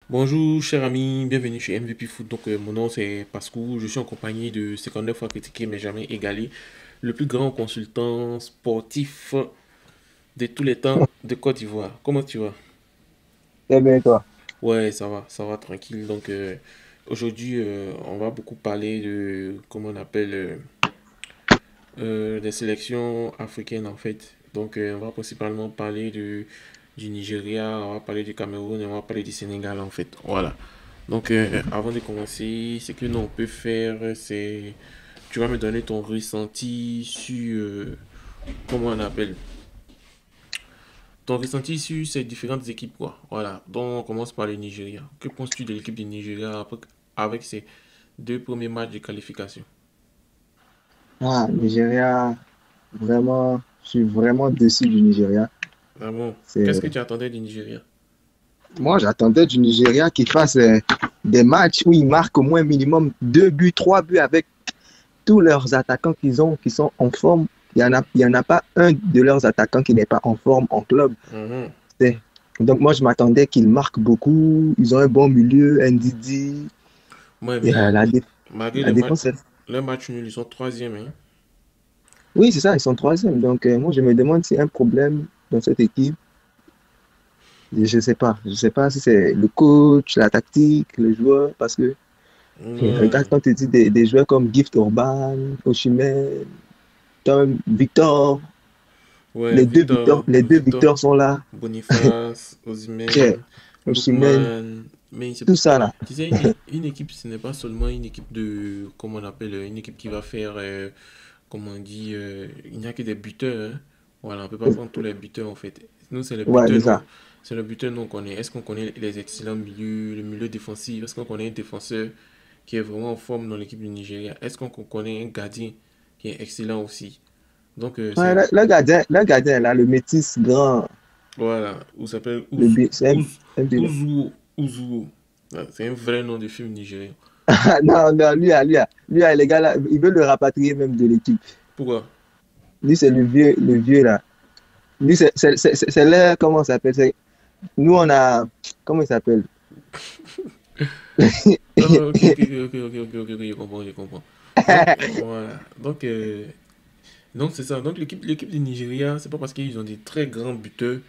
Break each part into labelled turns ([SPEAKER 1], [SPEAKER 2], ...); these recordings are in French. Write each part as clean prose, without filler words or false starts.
[SPEAKER 1] Bonjour, cher ami, bienvenue chez MVP Foot. Mon nom c'est Pascou. Je suis en compagnie de 59 fois critiqué mais jamais égalé, le plus grand consultant sportif de tous les temps de Côte d'Ivoire. Comment tu vas?
[SPEAKER 2] Très bien, toi.
[SPEAKER 1] Ouais, ça va tranquille. Aujourd'hui, on va beaucoup parler de, comment on appelle, des sélections africaines en fait. On va principalement parler du Nigeria, on va parler du Cameroun et on va parler du Sénégal en fait. Voilà. Avant de commencer, ce que nous on peut faire, c'est tu vas me donner ton ressenti sur comment on appelle ton ressenti sur ces différentes équipes quoi. Voilà. Donc on commence par le Nigeria. Que penses-tu de l'équipe du Nigeria avec ses deux premiers matchs de qualification?
[SPEAKER 2] Ah, Nigeria, vraiment, je suis vraiment déçu du Nigeria.
[SPEAKER 1] Vraiment, qu'est-ce
[SPEAKER 2] C'est...
[SPEAKER 1] que tu attendais du Nigeria?
[SPEAKER 2] Moi, j'attendais du Nigeria qu'il fasse des matchs où il marque au moins minimum 2 buts, 3 buts avec tous leurs attaquants qu'ils ont, qui sont en forme. Il y en a pas un de leurs attaquants qui n'est pas en forme en club.
[SPEAKER 1] Mhm.
[SPEAKER 2] C'est- Donc, moi, je m'attendais qu'ils marquent beaucoup. Ils ont un bon milieu, Ndidi.
[SPEAKER 1] Ouais,
[SPEAKER 2] Et,
[SPEAKER 1] mais malgré
[SPEAKER 2] la défense,
[SPEAKER 1] les matchs nuls, ils sont troisième. Hein.
[SPEAKER 2] oui, c'est ça, ils sont troisième. Donc, moi, je me demande s'il y a un problème dans cette équipe. Je sais pas. Je sais pas si c'est le coach, la tactique, le joueur, parce que regarde
[SPEAKER 1] Ouais,
[SPEAKER 2] quand tu dis des joueurs comme Gift Orban, Osimhen, Tom, Victor,
[SPEAKER 1] ouais,
[SPEAKER 2] les deux
[SPEAKER 1] Victor,
[SPEAKER 2] Victor sont là.
[SPEAKER 1] Boniface,
[SPEAKER 2] Tiens,
[SPEAKER 1] Osimhen,
[SPEAKER 2] Osimhen,
[SPEAKER 1] Lookman.
[SPEAKER 2] tout ça là.
[SPEAKER 1] Tu sais, une équipe, ce n'est pas seulement une équipe de, comment on appelle, une équipe qui va faire, comment on dit, il n'y a que des buteurs. Hein. Voilà, on ne peut pas prendre tous les buteurs en fait. Nous, c'est le
[SPEAKER 2] Ouais,
[SPEAKER 1] buteur,
[SPEAKER 2] c'est
[SPEAKER 1] non.
[SPEAKER 2] ça.
[SPEAKER 1] C'est le buteur, non, qu'on connaît. Est-ce qu'on connaît les excellents milieux, le milieu défensif? Est-ce qu'on connaît un défenseur qui est vraiment en forme dans l'équipe du Nigeria? Est-ce qu'on connaît un gardien qui est excellent aussi?
[SPEAKER 2] Ouais,
[SPEAKER 1] C'est
[SPEAKER 2] le gardien là, le métis grand,
[SPEAKER 1] voilà, où s'appelle
[SPEAKER 2] c'est un dealer.
[SPEAKER 1] Uzuo. Uzuo. Ah, c'est un vrai nom de film nigérien.
[SPEAKER 2] Non, non, les gars là, ils veulent le rapatrier même de l'équipe.
[SPEAKER 1] Pourquoi?
[SPEAKER 2] Lui, c'est le vieux là. Lui, c'est là, comment ça s'appelle? Nous, on a, comment il s'appelle?
[SPEAKER 1] Ah, ok, je comprends, je comprends. Voilà. Donc c'est ça. Donc, l'équipe du Nigeria, c'est pas parce qu'ils ont des très grands buteurs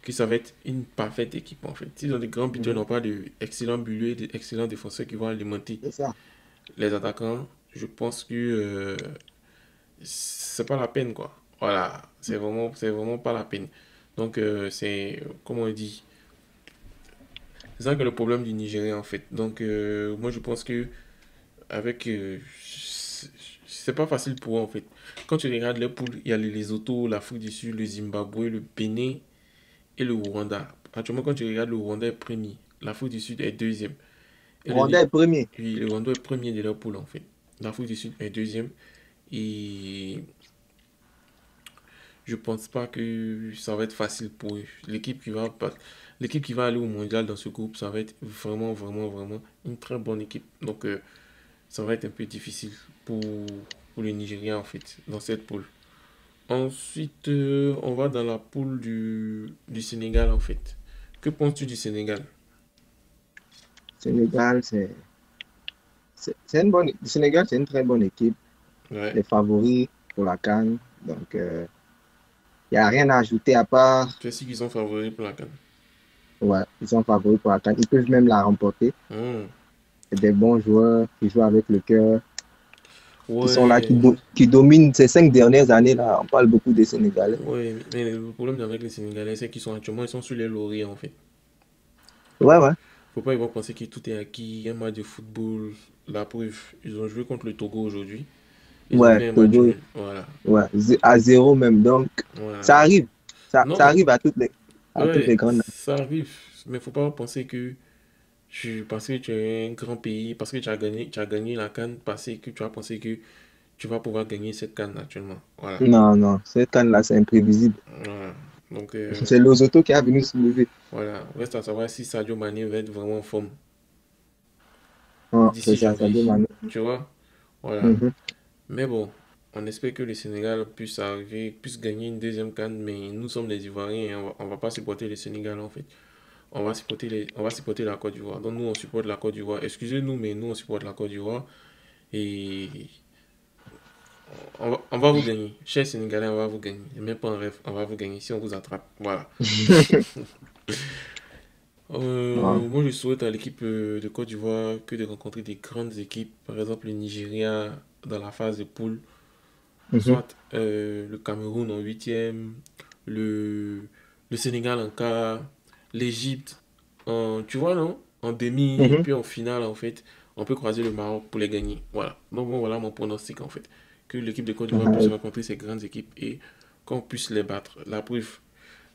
[SPEAKER 1] que ça va être une parfaite équipe, en fait. S'ils ont des grands buteurs, ils
[SPEAKER 2] Mhm.
[SPEAKER 1] n'ont pas d'excellents buts, d'excellents défenseurs qui vont alimenter
[SPEAKER 2] C'est ça.
[SPEAKER 1] les attaquants, je pense que c'est pas la peine, quoi. Voilà. C'est vraiment pas la peine. Comme on dit, c'est ça que le problème du Nigeria, en fait. Moi, je pense que avec c'est pas facile pour eux en fait. Quand tu regardes les poules, il y a le Lesotho, l'Afrique du Sud, le Zimbabwe, le Bénin et le Rwanda. Actuellement, quand tu regardes, le Rwanda est premier, l'Afrique du Sud est deuxième. Et
[SPEAKER 2] Rwanda est premier.
[SPEAKER 1] puis, le Rwanda est premier de leur poule en fait. L'Afrique du Sud est deuxième. Et je pense pas que ça va être facile pour eux. L'équipe qui va aller au mondial dans ce groupe, ça va être vraiment, vraiment, vraiment une très bonne équipe. Ça va être un peu difficile pour, pour le Nigeria en fait, dans cette poule. Ensuite, on va dans la poule du Sénégal en fait. Que penses-tu du Sénégal?
[SPEAKER 2] Sénégal, c'est une bonne, le Sénégal, c'est une très bonne équipe.
[SPEAKER 1] Ouais.
[SPEAKER 2] Les favoris pour la CAN. Donc, il n'y a rien à ajouter à part,
[SPEAKER 1] Tu sais qu'ils sont favoris pour la CAN.
[SPEAKER 2] ouais, ils sont favoris pour la CAN. Ils peuvent même la remporter.
[SPEAKER 1] Hmm.
[SPEAKER 2] C'est des bons joueurs qui jouent avec le cœur, qui sont là,
[SPEAKER 1] Ouais,
[SPEAKER 2] qui dominent ces 5 dernières années là. On parle beaucoup des Sénégalais.
[SPEAKER 1] ouais, mais le problème avec les Sénégalais, c'est qu'ils sont actuellement ils sont sur les lauriers en fait.
[SPEAKER 2] Ouais, ouais.
[SPEAKER 1] Faut pas ils vont penser que tout est acquis. Un match de football, la preuve, ils ont joué contre le Togo aujourd'hui. Ils ont
[SPEAKER 2] Ouais,
[SPEAKER 1] fait un match
[SPEAKER 2] Togo,
[SPEAKER 1] nul. Voilà,
[SPEAKER 2] ouais, à zéro même. Donc, ça
[SPEAKER 1] voilà.
[SPEAKER 2] arrive. Ça
[SPEAKER 1] Non,
[SPEAKER 2] arrive à toutes les
[SPEAKER 1] ouais,
[SPEAKER 2] grandes nations.
[SPEAKER 1] ça arrive. Mais faut pas penser que parce que tu es un grand pays, parce que tu as gagné la CAN, parce que tu as pensé que tu vas pouvoir gagner cette CAN actuellement. Voilà.
[SPEAKER 2] Non, non, cette canne-là, c'est imprévisible.
[SPEAKER 1] Voilà. Donc,
[SPEAKER 2] C'est Lozoto qui a venu soulever.
[SPEAKER 1] voilà. Reste à savoir si Sadio Mané va être vraiment en forme
[SPEAKER 2] Oh, c'est
[SPEAKER 1] d'ici
[SPEAKER 2] ça,
[SPEAKER 1] janvier.
[SPEAKER 2] Sadio Mané.
[SPEAKER 1] Tu vois? Voilà.
[SPEAKER 2] Mhm.
[SPEAKER 1] Mais bon, on espère que le Sénégal puisse arriver, puisse gagner une deuxième CAN, mais nous sommes des Ivoiriens et on va pas supporter le Sénégal en fait. on va supporter la Côte d'Ivoire. Donc nous, on supporte la Côte d'Ivoire. Excusez-nous, mais nous, on supporte la Côte d'Ivoire. Et on va vous gagner. Chers Sénégalais, on va vous gagner. Même pas un rêve, on va vous gagner si on vous attrape. Voilà.
[SPEAKER 2] Ouais.
[SPEAKER 1] Moi, je souhaite à l'équipe de Côte d'Ivoire que de rencontrer des grandes équipes. Par exemple, le Nigeria dans la phase de poule.
[SPEAKER 2] Mhm,
[SPEAKER 1] Soit le Cameroun en huitième, le, le Sénégal en quart, l'Égypte en, tu vois, non? En demi, et
[SPEAKER 2] mhm.
[SPEAKER 1] puis en finale, en fait, on peut croiser le Maroc pour les gagner. Voilà. Donc, bon, voilà mon pronostic, en fait. Que l'équipe de Côte d'Ivoire puisse
[SPEAKER 2] Ouais.
[SPEAKER 1] rencontrer ces grandes équipes et qu'on puisse les battre. La preuve,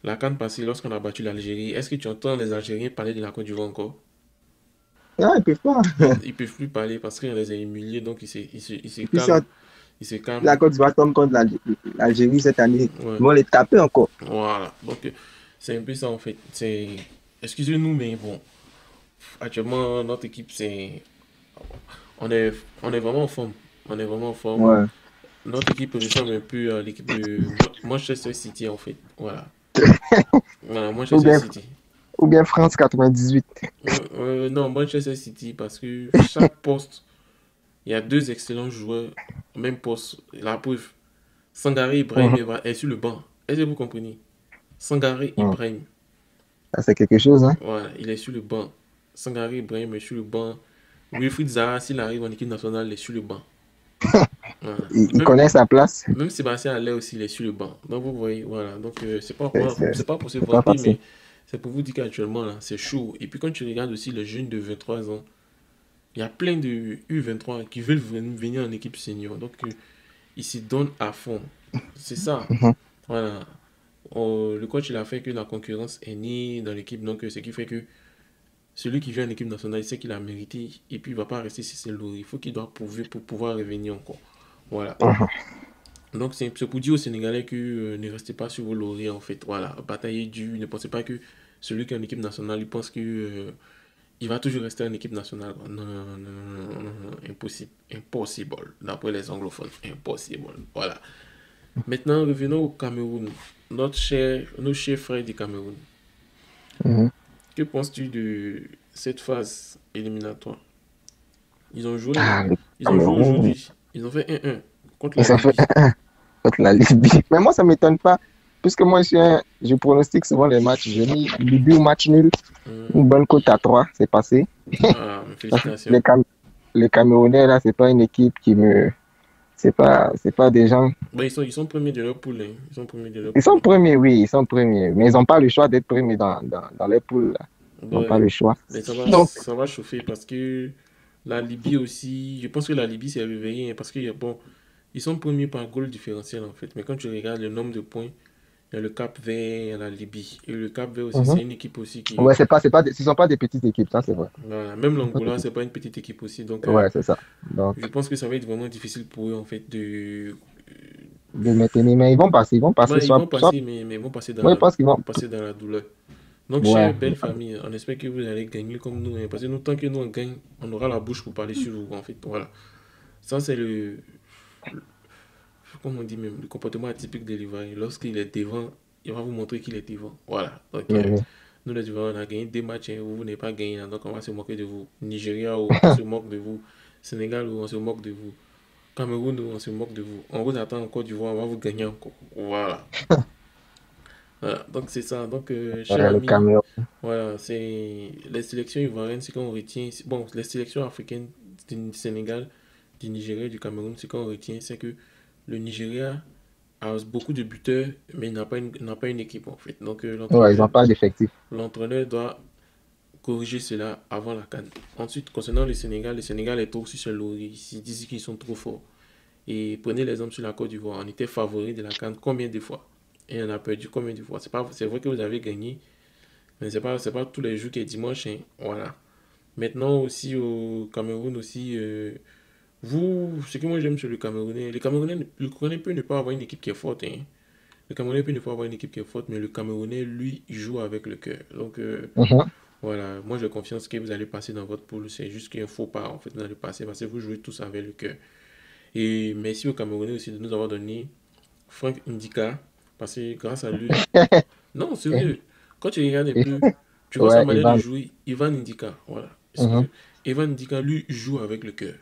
[SPEAKER 1] la CAN passée, lorsqu'on a battu l'Algérie, est-ce que tu entends les Algériens parler de la Côte d'Ivoire encore?
[SPEAKER 2] Ah, ils peuvent pas.
[SPEAKER 1] Ils peuvent plus parler parce qu'on les a humiliés, donc ils se
[SPEAKER 2] Et puis si
[SPEAKER 1] calment. Ils se
[SPEAKER 2] la
[SPEAKER 1] calment.
[SPEAKER 2] Côte d'Ivoire tombe contre l'Algérie cette année,
[SPEAKER 1] Ouais.
[SPEAKER 2] ils vont les taper encore.
[SPEAKER 1] Voilà. Donc, c'est un peu ça en fait. C'est... Excusez-nous, mais bon, actuellement, notre équipe, c'est... On est, on est vraiment en forme. On est vraiment en forme.
[SPEAKER 2] Ouais.
[SPEAKER 1] Notre équipe ressemble un peu à l'équipe de Manchester City en fait. Voilà. Voilà,
[SPEAKER 2] Ou
[SPEAKER 1] Manchester
[SPEAKER 2] bien,
[SPEAKER 1] City.
[SPEAKER 2] ou bien France 98.
[SPEAKER 1] Non, Manchester City parce que chaque poste, il y a deux excellents joueurs au même poste. La preuve, Sangaré Ibrahim
[SPEAKER 2] Mhm,
[SPEAKER 1] est sur le banc. Est-ce que vous comprenez? Sangaré
[SPEAKER 2] mhm.
[SPEAKER 1] Ibrahim.
[SPEAKER 2] Ça, c'est quelque chose, hein.
[SPEAKER 1] Voilà, il est sur le banc. Sangaré Ibrahim est sur le banc. Wilfried Zaha, s'il arrive en équipe nationale, il est sur le banc. Voilà.
[SPEAKER 2] Il
[SPEAKER 1] Même,
[SPEAKER 2] connaît sa place.
[SPEAKER 1] même Sébastien Haller aussi, il est sur le banc. Donc vous voyez, voilà. Donc
[SPEAKER 2] C'est c'est-
[SPEAKER 1] c'est pas pour se
[SPEAKER 2] c'est pas
[SPEAKER 1] vanter,
[SPEAKER 2] facile.
[SPEAKER 1] mais c'est pour vous dire qu'actuellement, là, c'est chaud. Et puis quand tu regardes aussi les jeunes de 23 ans, il y a plein de U23 qui veulent venir en équipe senior. Donc ils s'y donnent à fond. C'est ça.
[SPEAKER 2] Mhm.
[SPEAKER 1] Voilà. Oh, le coach, il a fait que la concurrence est née dans l'équipe. Donc ce qui fait que celui qui vient en équipe nationale, il sait qu'il a mérité et puis il ne va pas rester sur ses lauriers. Il faut qu'il doit prouver pour pouvoir revenir encore. Voilà.
[SPEAKER 2] Mhm.
[SPEAKER 1] Donc c'est pour dire aux Sénégalais que ne restez pas sur vos lauriers en fait. Voilà. Bataillez dur. Ne pensez pas que celui qui est en équipe nationale, il pense que il va toujours rester en équipe nationale. Non, non, non, non, non, non, non, impossible. Impossible. D'après les anglophones. Impossible. Voilà. Maintenant, revenons au Cameroun. Nos chers frères du Cameroun.
[SPEAKER 2] Mhm.
[SPEAKER 1] Que penses-tu de cette phase éliminatoire? Ils ont joué, hein.
[SPEAKER 2] Ah, le
[SPEAKER 1] Ils ont joué
[SPEAKER 2] Cameroun,
[SPEAKER 1] aujourd'hui. Ils ont fait 1-1 contre
[SPEAKER 2] et
[SPEAKER 1] la
[SPEAKER 2] ça fait
[SPEAKER 1] Libye.
[SPEAKER 2] contre la Libye. Mais moi, ça ne m'étonne pas. Puisque moi, je pronostique souvent les matchs. J'ai mis Libye au match nul.
[SPEAKER 1] Hum.
[SPEAKER 2] Une bonne cote à 3, c'est passé.
[SPEAKER 1] Ah,
[SPEAKER 2] Les,
[SPEAKER 1] félicitations.
[SPEAKER 2] Cam les Camerounais, là, c'est pas une équipe qui me. C'est pas des gens.
[SPEAKER 1] Bah, ils sont premiers de leur poule, hein. Ils sont premiers de leur
[SPEAKER 2] Ils sont
[SPEAKER 1] poule.
[SPEAKER 2] premiers, oui, ils sont premiers. Mais ils n'ont pas le choix d'être premiers dans les poules, là. Ils n'ont pas
[SPEAKER 1] Ouais.
[SPEAKER 2] le choix.
[SPEAKER 1] Mais
[SPEAKER 2] Donc,
[SPEAKER 1] ça va chauffer parce que la Libye aussi, je pense que la Libye s'est réveillée, hein, parce que bon, ils sont premiers par goal différentiel en fait. Mais quand tu regardes le nombre de points, il y a le Cap Vert, il y a la Libye. Et le Cap Vert aussi,
[SPEAKER 2] mhm.
[SPEAKER 1] c'est une équipe aussi qui.
[SPEAKER 2] Ouais, ce sont pas des petites équipes, ça, c'est vrai.
[SPEAKER 1] Voilà. Même
[SPEAKER 2] Ce sont pas des
[SPEAKER 1] l'Angola,
[SPEAKER 2] petites.
[SPEAKER 1] c'est pas une petite équipe aussi. Donc,
[SPEAKER 2] Ouais, c'est ça. Donc,
[SPEAKER 1] je pense que ça va être vraiment difficile pour eux en fait de.
[SPEAKER 2] de maintenir. Mais ils vont passer,
[SPEAKER 1] Ouais, ils vont
[SPEAKER 2] soit.
[SPEAKER 1] passer, mais ils vont passer
[SPEAKER 2] Moi, je pense qu'ils
[SPEAKER 1] ils
[SPEAKER 2] vont.
[SPEAKER 1] vont passer dans la douleur. Donc, chère
[SPEAKER 2] Ouais.
[SPEAKER 1] belle famille, on espère que vous allez gagner comme nous, hein, parce que nous, tant que nous on gagne, on aura la bouche pour parler sur vous, en fait. Voilà. Ça, c'est le- comment on dit même, le comportement atypique de l'Ivoirien. Lorsqu'il est devant, il va vous montrer qu'il est devant. Voilà. Donc,
[SPEAKER 2] Oui,
[SPEAKER 1] nous, les Ivoiriens, on a gagné des matchs, hein, vous n'avez pas gagné, hein, donc on va se moquer de vous. Nigeria, on se moque de vous. Sénégal, on se moque de vous. Cameroun, on se moque de vous. On vous attend en Côte d'Ivoire, on va vous gagner encore. Voilà. Voilà, donc c'est ça. Donc, cher
[SPEAKER 2] le
[SPEAKER 1] ami,
[SPEAKER 2] Cameroun.
[SPEAKER 1] voilà, c'est les sélections ivoiriennes, ce qu'on retient. Bon, les sélections africaines du Sénégal, du Nigeria, du Cameroun, ce qu'on retient, c'est que le Nigeria a beaucoup de buteurs, mais il n'a pas une équipe en fait. Donc,
[SPEAKER 2] Ouais, ils n'ont pas d'effectif.
[SPEAKER 1] l'entraîneur doit corriger cela avant la CAN. Ensuite, concernant le Sénégal est trop sur ses lauriers. Ils disent qu'ils sont trop forts. Et prenez l'exemple sur la Côte d'Ivoire. On était favori de la CAN combien de fois? Et on a perdu combien de fois? C'est vrai que vous avez gagné, mais c'est pas tous les jours qui est dimanche, hein. Voilà. Maintenant aussi au Cameroun aussi, ce que moi j'aime sur le Camerounais peut ne pas avoir une équipe qui est forte, hein. Le Camerounais peut ne pas avoir une équipe qui est forte, mais le Camerounais, lui, il joue avec le cœur. Donc
[SPEAKER 2] Mhm.
[SPEAKER 1] voilà, moi j'ai confiance que vous allez passer dans votre poule. C'est juste qu'il ne faut pas, en fait, vous allez passer parce que vous jouez tous avec le cœur. Et merci au Camerounais aussi de nous avoir donné Frank Indika, parce que grâce à lui, non, sérieux, quand tu regardes un peu, Tu vois sa
[SPEAKER 2] Ouais,
[SPEAKER 1] manière de
[SPEAKER 2] Ivan.
[SPEAKER 1] jouer, Ivan Ndika, voilà.
[SPEAKER 2] Mhm,
[SPEAKER 1] Ivan Ndika, lui, joue avec le cœur.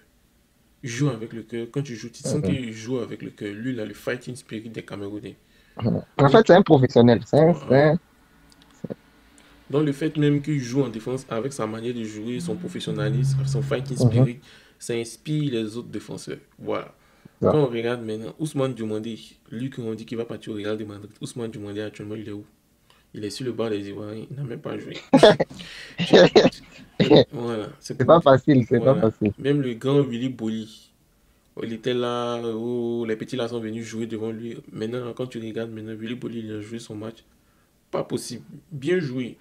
[SPEAKER 1] Il joue avec le cœur. Quand tu joues, tu sens
[SPEAKER 2] mhm,
[SPEAKER 1] qu'il joue avec le cœur. Lui, il a le fighting spirit des Camerounais.
[SPEAKER 2] mhm. En fait,
[SPEAKER 1] Donc,
[SPEAKER 2] c'est un professionnel.
[SPEAKER 1] voilà. Donc le fait même qu'il joue en défense avec sa manière de jouer, son professionnalisme, son fighting
[SPEAKER 2] Mhm,
[SPEAKER 1] spirit, ça inspire les autres défenseurs. Voilà.
[SPEAKER 2] ça.
[SPEAKER 1] Quand on regarde maintenant, Ousmane Diomandé, lui qu'on dit qu'il va partir au Real de Madrid, Ousmane Diomandé actuellement il est où? Il est sur le banc des Ivoiriens, il n'a même pas joué. Tu- voilà, c'est
[SPEAKER 2] C'est
[SPEAKER 1] pour
[SPEAKER 2] pas
[SPEAKER 1] dire.
[SPEAKER 2] facile, c'est pas
[SPEAKER 1] Voilà.
[SPEAKER 2] facile.
[SPEAKER 1] Même le grand Willy Boli, il était là, oh, les petits là sont venus jouer devant lui. Maintenant, quand tu regardes, maintenant, Willy Boli, il a joué son match. Pas possible. Bien joué.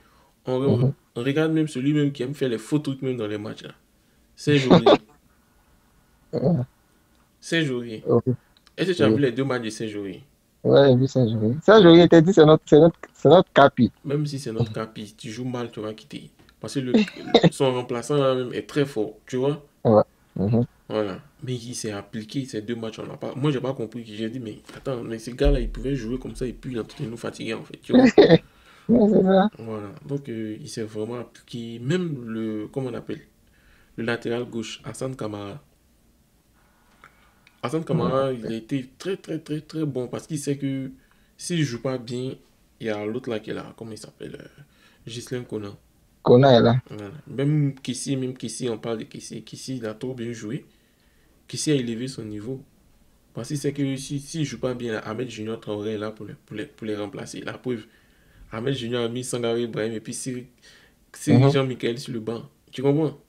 [SPEAKER 2] Mhm.
[SPEAKER 1] On regarde même celui même qui aime faire les faux trucs même dans les matchs là. C'est Jory.
[SPEAKER 2] Ouais,
[SPEAKER 1] C'est Jory.
[SPEAKER 2] ok,
[SPEAKER 1] Est-ce que tu as vu
[SPEAKER 2] oui.
[SPEAKER 1] les deux matchs de C'est Jory?
[SPEAKER 2] Ouais, j'ai vu ça jouer. Ça
[SPEAKER 1] Bon,
[SPEAKER 2] jouer, il t'a dit, c'est notre capi.
[SPEAKER 1] même si c'est notre capi, tu joues mal, tu vas quitter. Parce que son remplaçant là même est très fort, tu vois?
[SPEAKER 2] Ouais. Mhm.
[SPEAKER 1] Voilà. Mais il s'est appliqué ces deux matchs. On n'a pas... Moi, j'ai pas compris. J'ai dit, mais attends, mais ces gars-là, ils pouvaient jouer comme ça et puis ils ont nous fatiguer en fait, tu vois?
[SPEAKER 2] Ouais, c'est ça.
[SPEAKER 1] Voilà. Donc, il s'est vraiment appliqué. Même le, comment on appelle? Le latéral gauche, Hassan Kamara. Hassan Kamara, il a été très, très, très, très bon parce qu'il sait que s'il joue pas bien, il y a l'autre là qui est là, comment il s'appelle? Ghislain Conan.
[SPEAKER 2] Kona est là.
[SPEAKER 1] Voilà. Même Kissi, on parle de Kissi. Kissi, il a trop bien joué. Kissi a élevé son niveau. Parce qu'il sait que s'il ne joue pas bien, Ahmed Junior Traoré est là pour les remplacer. La preuve, Ahmed Junior a mis Sangaré Ibrahim et puis Siri
[SPEAKER 2] Mhm,
[SPEAKER 1] Jean-Michel sur le banc. Tu comprends?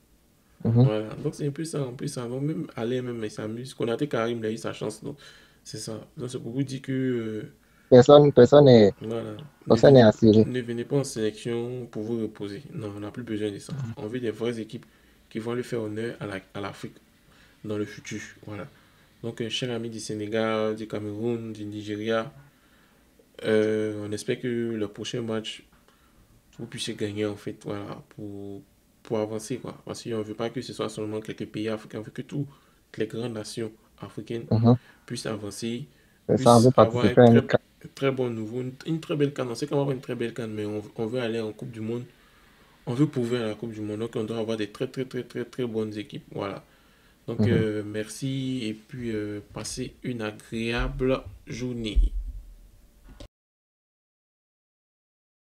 [SPEAKER 2] mhm,
[SPEAKER 1] Voilà. Donc c'est un peu ça, un peu ça. Donc même Alain, même, il s'amuse. Konaté Karim, il a eu sa chance. Donc c'est ça. Donc c'est pour vous dire que, voilà,
[SPEAKER 2] personne n'est assuré.
[SPEAKER 1] ne venez pas en sélection pour vous reposer. Non, on n'a plus besoin de ça. On veut des vraies équipes qui vont lui faire honneur à l'Afrique dans le futur. Voilà. Donc, chers amis du Sénégal, du Cameroun, du Nigeria, on espère que le prochain match, vous puissiez gagner en fait, voilà, pour avancer, quoi. Parce qu'on ne veut pas que ce soit seulement quelques pays africains, on veut que toutes les grandes nations africaines
[SPEAKER 2] Mhm.
[SPEAKER 1] puissent avancer,
[SPEAKER 2] C'est ça, on
[SPEAKER 1] puissent
[SPEAKER 2] veut
[SPEAKER 1] avoir
[SPEAKER 2] participer à une CAN.
[SPEAKER 1] un très bon nouveau, une très belle canne. On sait qu'on va avoir une très belle canne, mais on veut aller en Coupe du Monde. On veut prouver à la Coupe du Monde. Donc, on doit avoir des très, très, très, très, très bonnes équipes. Voilà. Donc,
[SPEAKER 2] Mhm.
[SPEAKER 1] merci et puis passez une agréable journée.